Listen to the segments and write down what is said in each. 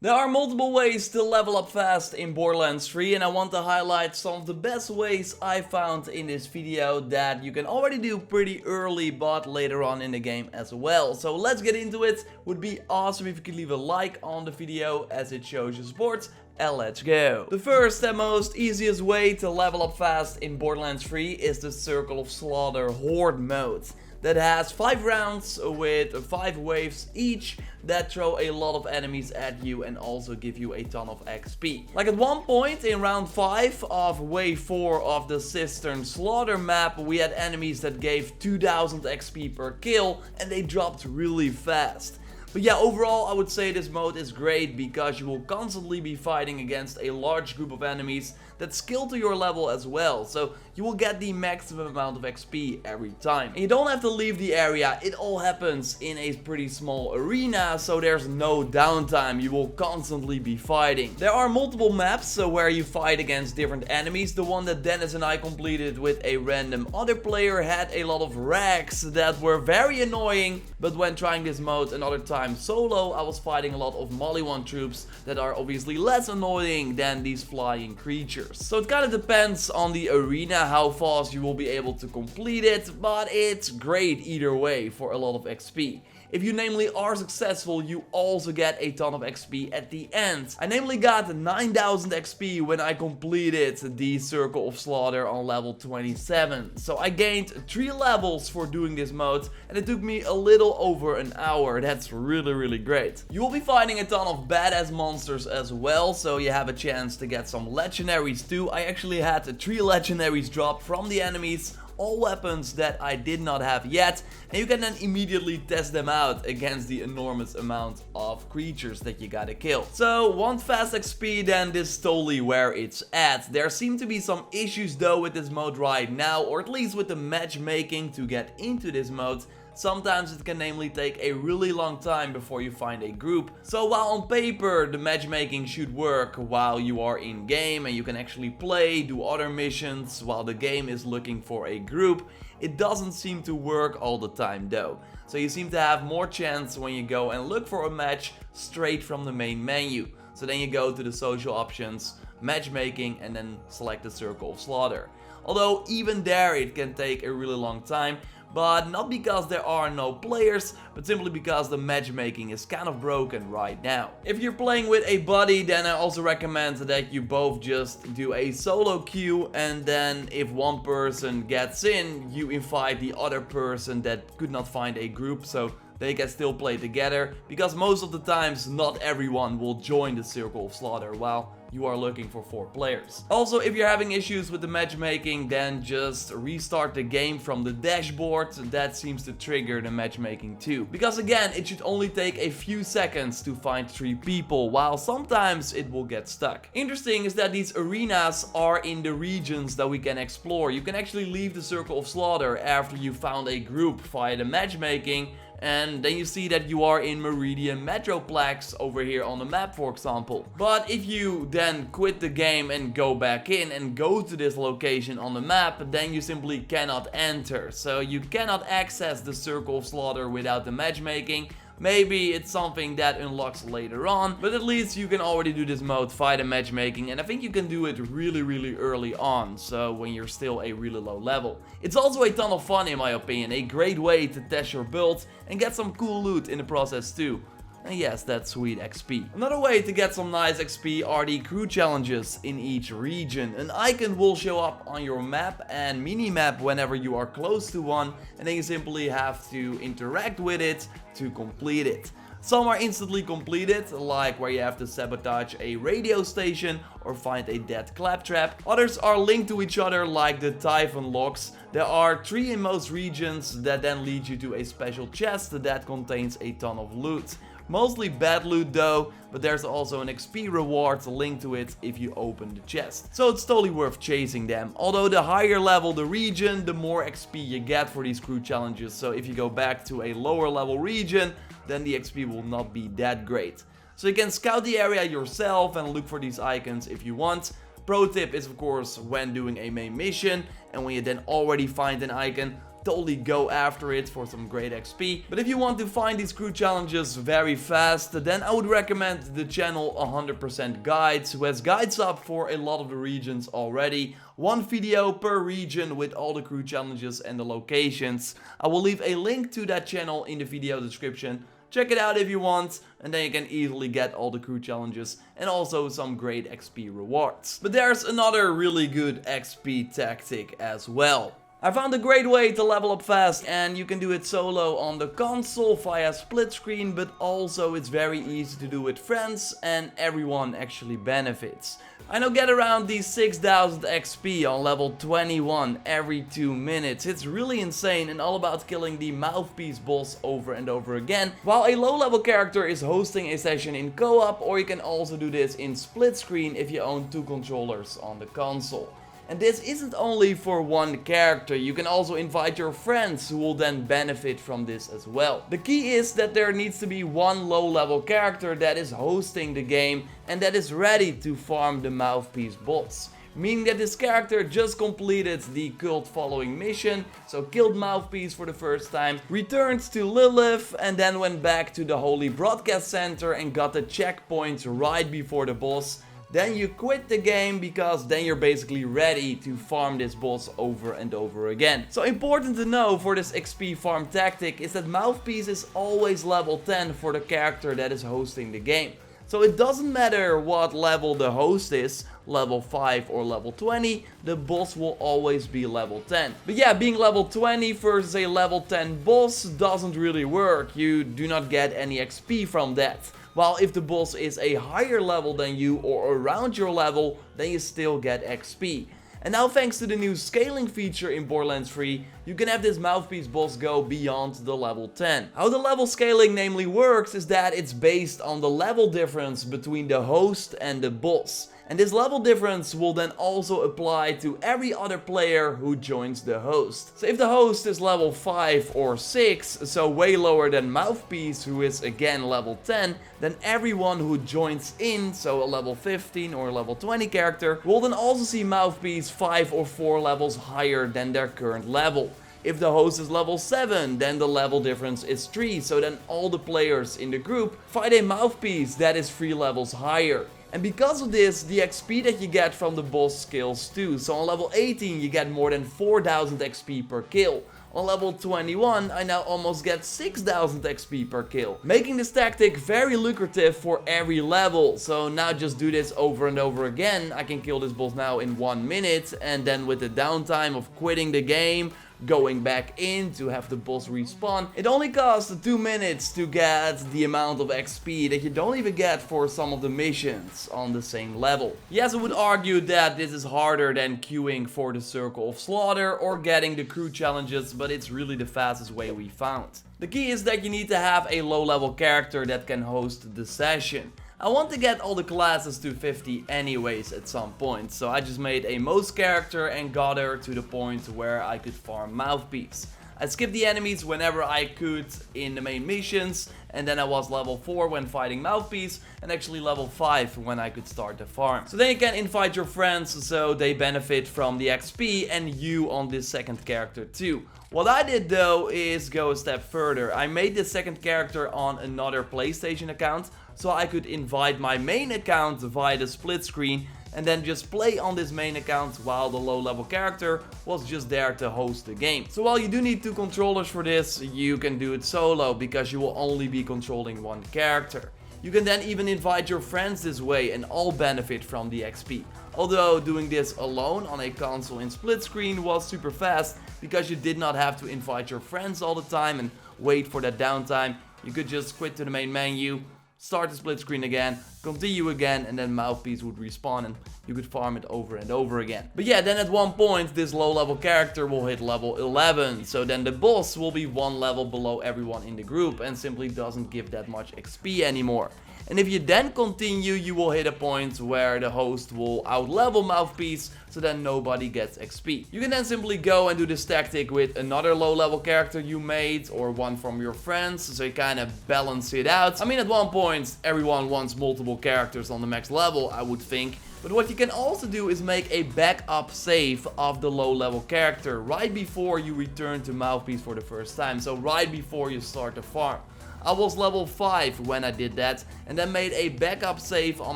There are multiple ways to level up fast in Borderlands 3, and I want to highlight some of the best ways I found in this video that you can already do pretty early but later on in the game as well. So let's get into it. Would be awesome if you could leave a like on the video as it shows your support. And let's go. The first and most easiest way to level up fast in Borderlands 3 is the Circle of Slaughter Horde mode. That has 5 rounds with 5 waves each that throw a lot of enemies at you and also give you a ton of XP. Like at one point in round 5 of wave 4 of the Cistern Slaughter map, we had enemies that gave 2000 XP per kill and they dropped really fast. But yeah, overall I would say this mode is great because you will constantly be fighting against a large group of enemies that skill to your level as well. So you will get the maximum amount of XP every time. And you don't have to leave the area, it all happens in a pretty small arena, so there's no downtime, you will constantly be fighting. There are multiple maps where you fight against different enemies. The one that Dennis and I completed with a random other player had a lot of wrecks that were very annoying, but when trying this mode another time solo, I was fighting a lot of Maliwan troops that are obviously less annoying than these flying creatures. So it kind of depends on the arena how fast you will be able to complete it, but it's great either way for a lot of XP. If you namely are successful, you also get a ton of XP at the end. I namely got 9000 XP when I completed the Circle of Slaughter on level 27. So I gained 3 levels for doing this mode and it took me a little over an hour. That's really great. You will be fighting a ton of badass monsters as well, so you have a chance to get some legendaries too. I actually had 3 legendaries drop from the enemies. All weapons that I did not have yet, and you can then immediately test them out against the enormous amount of creatures that you gotta kill. So want fast XP, then this is totally where it's at. There seem to be some issues though with this mode right now, or at least with the matchmaking to get into this mode. Sometimes it can namely take a really long time before you find a group. So while on paper the matchmaking should work while you are in game and you can actually play, do other missions while the game is looking for a group, it doesn't seem to work all the time though. So you seem to have more chance when you go and look for a match straight from the main menu. So then you go to the social options, matchmaking, and then select the Circle of Slaughter. Although even there it can take a really long time, but not because there are no players, but simply because the matchmaking is kind of broken right now. If you're playing with a buddy, then I also recommend that you both just do a solo queue, and then if one person gets in, you invite the other person that could not find a group, so they can still play together, because most of the times not everyone will join the Circle of Slaughter while you are looking for 4 players. Also, if you're having issues with the matchmaking, then just restart the game from the dashboard. That seems to trigger the matchmaking too. Because again, it should only take a few seconds to find 3 people, while sometimes it will get stuck. Interesting is that these arenas are in the regions that we can explore. You can actually leave the Circle of Slaughter after you found a group via the matchmaking, and then you see that you are in Meridian Metroplex over here on the map, for example. But if you then quit the game and go back in and go to this location on the map, then you simply cannot enter. So you cannot access the Circle of Slaughter without the matchmaking. Maybe it's something that unlocks later on, but at least you can already do this mode via the matchmaking, and I think you can do it really early on, so when you're still a really low level. It's also a ton of fun in my opinion, a great way to test your build and get some cool loot in the process too. And yes, that's sweet XP. Another way to get some nice XP are the crew challenges in each region. An icon will show up on your map and mini-map whenever you are close to one, and then you simply have to interact with it to complete it. Some are instantly completed, like where you have to sabotage a radio station or find a dead claptrap. Others are linked to each other, like the Typhon locks. There are 3 in most regions that then lead you to a special chest that contains a ton of loot. Mostly bad loot though, but there's also an XP reward linked to it if you open the chest. So it's totally worth chasing them. Although the higher level the region, the more XP you get for these crew challenges. So if you go back to a lower level region, then the XP will not be that great. So you can scout the area yourself and look for these icons if you want. Pro tip is of course when doing a main mission, and when you then already find an icon, totally go after it for some great XP. But if you want to find these crew challenges very fast, then I would recommend the channel 100% Guides, who has guides up for a lot of the regions already. One video per region with all the crew challenges and the locations. I will leave a link to that channel in the video description. Check it out if you want, and then you can easily get all the crew challenges and also some great XP rewards. But there's another really good XP tactic as well. I found a great way to level up fast, and you can do it solo on the console via split screen, but also it's very easy to do with friends and everyone actually benefits. I now get around these 6000 XP on level 21 every 2 minutes. It's really insane and all about killing the Mouthpiece boss over and over again, while a low level character is hosting a session in co-op, or you can also do this in split screen if you own 2 controllers on the console. And this isn't only for one character, you can also invite your friends who will then benefit from this as well. The key is that there needs to be one low level character that is hosting the game and that is ready to farm the Mouthpiece boss. Meaning that this character just completed the cult following mission, so killed Mouthpiece for the first time, returned to Lilith, and then went back to the Holy Broadcast Center and got the checkpoints right before the boss. Then you quit the game because then you're basically ready to farm this boss over and over again. So important to know for this XP farm tactic is that Mouthpiece is always level 10 for the character that is hosting the game. So it doesn't matter what level the host is, level 5 or level 20, the boss will always be level 10. But yeah, being level 20 versus a level 10 boss doesn't really work. You do not get any XP from that. While if the boss is a higher level than you or around your level, then you still get XP. And now thanks to the new scaling feature in Borderlands 3, you can have this Mouthpiece boss go beyond the level 10. How the level scaling namely works is that it's based on the level difference between the host and the boss. And this level difference will then also apply to every other player who joins the host. So if the host is level 5 or 6, so way lower than Mouthpiece, who is again level 10, then everyone who joins in, so a level 15 or level 20 character, will then also see Mouthpiece 5 or 4 levels higher than their current level. If the host is level 7, then the level difference is 3, so then all the players in the group fight a Mouthpiece that is 3 levels higher. And because of this, the XP that you get from the boss scales too. So on level 18 you get more than 4000 XP per kill. On level 21 I now almost get 6000 XP per kill. Making this tactic very lucrative for every level. So now just do this over and over again. I can kill this boss now in 1 minute, and then with the downtime of quitting the game, going back in to have the boss respawn, it only costs 2 minutes to get the amount of XP that you don't even get for some of the missions on the same level. Yes, I would argue that this is harder than queuing for the Circle of Slaughter or getting the crew challenges, but it's really the fastest way we found. The key is that you need to have a low level character that can host the session. I want to get all the classes to 50 anyways at some point, so I just made a most character and got her to the point where I could farm Mouthpiece. I skipped the enemies whenever I could in the main missions, and then I was level 4 when fighting Mouthpiece, and actually level 5 when I could start the farm. So then you can invite your friends so they benefit from the XP, and you on this second character too. What I did though is go a step further. I made this second character on another PlayStation account, so I could invite my main account via the split screen and then just play on this main account while the low level character was just there to host the game. So while you do need 2 controllers for this, you can do it solo because you will only be controlling one character. You can then even invite your friends this way and all benefit from the XP. Although doing this alone on a console in split screen was super fast because you did not have to invite your friends all the time and wait for that downtime. You could just quit to the main menu, start the split screen again, continue again, and then Mouthpiece would respawn and you could farm it over and over again. But yeah, then at one point this low level character will hit level 11, so then the boss will be 1 level below everyone in the group and simply doesn't give that much XP anymore. And if you then continue, you will hit a point where the host will outlevel Mouthpiece, so then nobody gets XP. You can then simply go and do this tactic with another low level character you made or one from your friends, so you kind of balance it out. I mean, at one point everyone wants multiple characters on the max level, I would think. But what you can also do is make a backup save of the low level character right before you return to Mouthpiece for the first time, so right before you start the farm. I was level 5 when I did that and then made a backup save on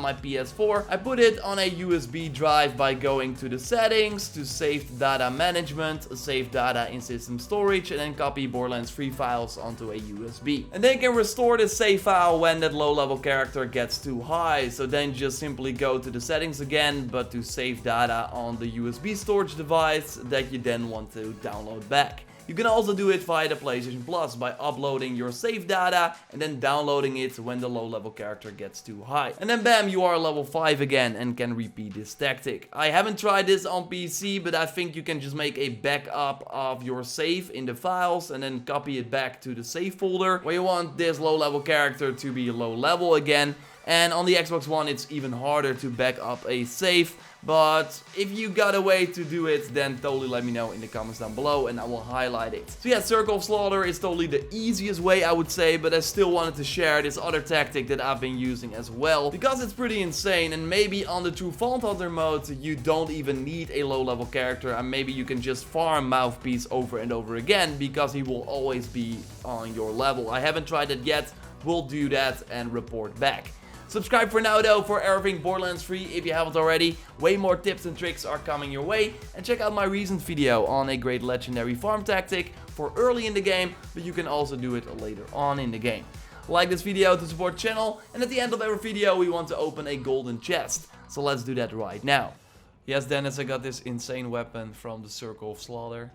my PS4. I put it on a USB drive by going to the settings, to saved data management, save data in system storage, and then copy Borderlands 3 files onto a USB. And then you can restore the save file when that low level character gets too high. So then just simply go to the settings again, but to save data on the USB storage device that you then want to download back. You can also do it via the PlayStation Plus by uploading your save data and then downloading it when the low level character gets too high. And then bam, you are level 5 again and can repeat this tactic. I haven't tried this on PC, but I think you can just make a backup of your save in the files and then copy it back to the save folder where you want this low level character to be low level again. And on the Xbox One it's even harder to back up a save. But if you got a way to do it, then totally let me know in the comments down below and I will highlight it. So yeah, Circle of Slaughter is totally the easiest way, I would say, but I still wanted to share this other tactic that I've been using as well, because it's pretty insane. And maybe on the True Vault Hunter mode you don't even need a low level character, and maybe you can just farm Mouthpiece over and over again because he will always be on your level. I haven't tried it yet, we'll do that and report back. Subscribe for now though for everything Borderlands 3 if you haven't already. Way more tips and tricks are coming your way. And check out my recent video on a great legendary farm tactic for early in the game, but you can also do it later on in the game. Like this video to support the channel, and at the end of every video we want to open a golden chest. So let's do that right now. Yes, Dennis, I got this insane weapon from the Circle of Slaughter.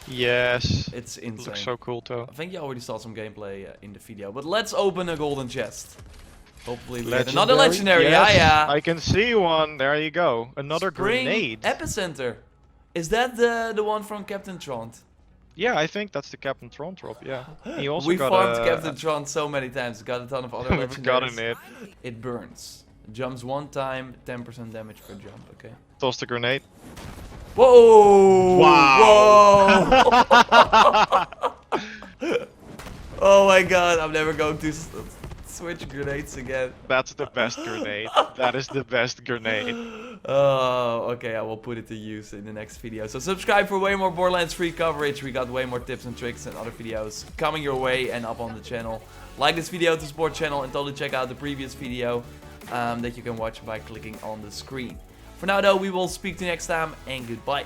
Yes. It's insane. Looks so cool too. I think you already saw some gameplay in the video, but let's open a golden chest. Hopefully we get another legendary. Yes, yeah. I can see one. There you go. Another Spring grenade. Epicenter. Is that the one from Captain Trond? Yeah, I think that's the Captain Tron drop. Yeah. He also We got farmed Captain Tron so many times. Got a ton of other legendaries. We've gotten it. It burns. Jumps one time, 10% damage per jump. Okay. Toss the grenade. Whoa! Wow! Whoa! Oh my god! I'm never going to switch grenades again. That's the best grenade. That is the best grenade. Oh, okay, I will put it to use in the next video. So subscribe for way more Borderlands 3 coverage. We got way more tips and tricks and other videos coming your way and up on the channel. Like this video to support the channel and totally check out the previous video that you can watch by clicking on the screen. For now though, we will speak to you next time and goodbye.